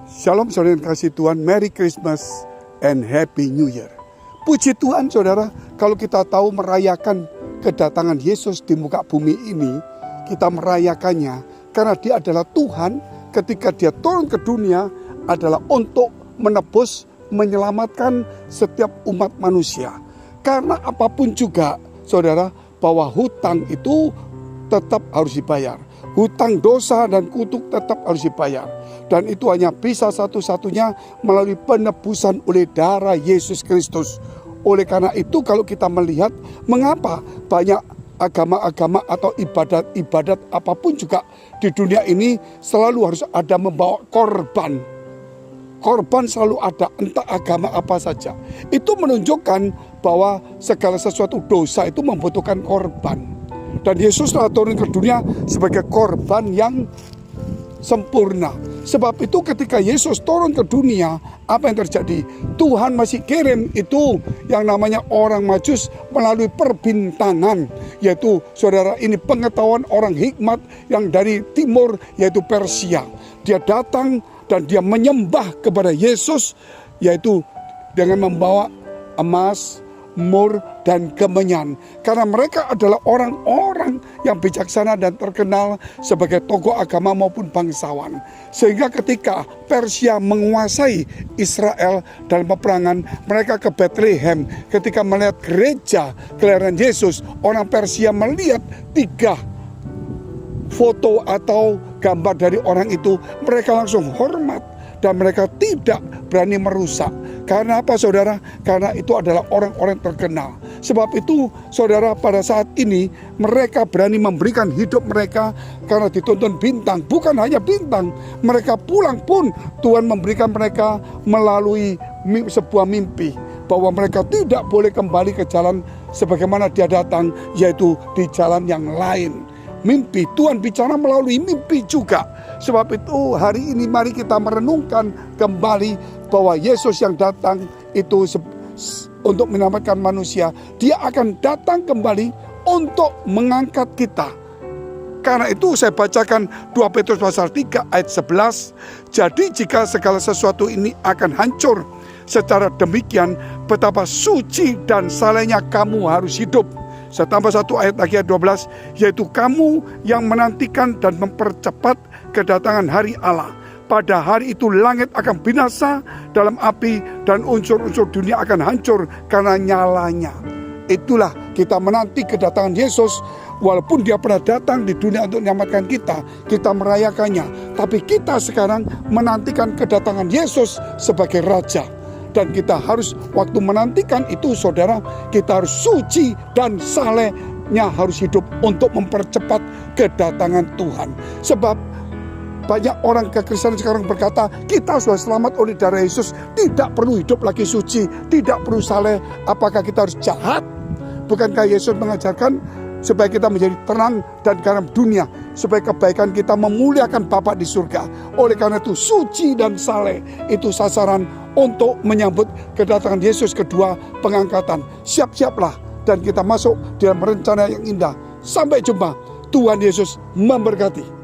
Shalom saudara yang kasih Tuhan, Merry Christmas and Happy New Year. Puji Tuhan saudara, kalau kita tahu merayakan kedatangan Yesus di muka bumi ini, kita merayakannya karena dia adalah Tuhan. Ketika dia turun ke dunia adalah untuk menebus, menyelamatkan setiap umat manusia. Karena apapun juga saudara, bahwa hutang itu tetap harus dibayar. Hutang dosa dan kutuk tetap harus dibayar. Dan itu hanya bisa satu-satunya melalui penebusan oleh darah Yesus Kristus. Oleh karena itu kalau kita melihat mengapa banyak agama-agama atau ibadat-ibadat apapun juga di dunia ini selalu harus ada membawa korban. Korban selalu ada, entah agama apa saja. Itu menunjukkan bahwa segala sesuatu dosa itu membutuhkan korban. Dan Yesus telah turun ke dunia sebagai korban yang sempurna. Sebab itu ketika Yesus turun ke dunia, apa yang terjadi? Tuhan masih kirim itu yang namanya orang Majus melalui perbintangan. Yaitu saudara, ini pengetahuan orang hikmat yang dari timur, yaitu Persia. Dia datang dan dia menyembah kepada Yesus, yaitu dengan membawa emas, mur, dan kemenyan. Karena mereka adalah orang-orang yang bijaksana dan terkenal sebagai tokoh agama maupun bangsawan. Sehingga ketika Persia menguasai Israel dalam peperangan, mereka ke Bethlehem. Ketika melihat gereja kelahiran Yesus, orang Persia melihat 3 foto atau gambar dari orang itu, mereka langsung hormat dan mereka tidak berani merusak. Karena apa saudara? Karena itu adalah orang-orang terkenal. Sebab itu saudara, pada saat ini mereka berani memberikan hidup mereka karena ditonton bintang. Bukan hanya bintang, mereka pulang pun Tuhan memberikan mereka melalui sebuah mimpi bahwa mereka tidak boleh kembali ke jalan sebagaimana dia datang, yaitu di jalan yang lain. Mimpi, Tuhan bicara melalui mimpi juga. Sebab itu hari ini mari kita merenungkan kembali bahwa Yesus yang datang itu untuk menyelamatkan manusia. Dia akan datang kembali untuk mengangkat kita. Karena itu saya bacakan 2 Petrus pasal 3 ayat 11. Jadi jika segala sesuatu ini akan hancur, secara demikian betapa suci dan salehnya kamu harus hidup. Saya tambah 1 ayat lagi, ayat 12, yaitu kamu yang menantikan dan mempercepat kedatangan hari Allah. Pada hari itu langit akan binasa dalam api dan unsur-unsur dunia akan hancur karena nyalanya. Itulah kita menanti kedatangan Yesus. Walaupun dia pernah datang di dunia untuk menyelamatkan kita, kita merayakannya. Tapi kita sekarang menantikan kedatangan Yesus sebagai Raja. Dan kita harus, waktu menantikan itu saudara, kita harus suci dan salehnya harus hidup untuk mempercepat kedatangan Tuhan. Sebab banyak orang kekristenan sekarang berkata, kita sudah selamat oleh darah Yesus, tidak perlu hidup lagi suci, tidak perlu saleh. Apakah kita harus jahat? Bukankah Yesus mengajarkan supaya kita menjadi terang dan garam dunia, supaya kebaikan kita memuliakan Bapa di surga. Oleh karena itu suci dan saleh itu sasaran untuk menyambut kedatangan Yesus kedua, pengangkatan. Siap-siaplah dan kita masuk dalam rencana yang indah. Sampai jumpa. Tuhan Yesus memberkati.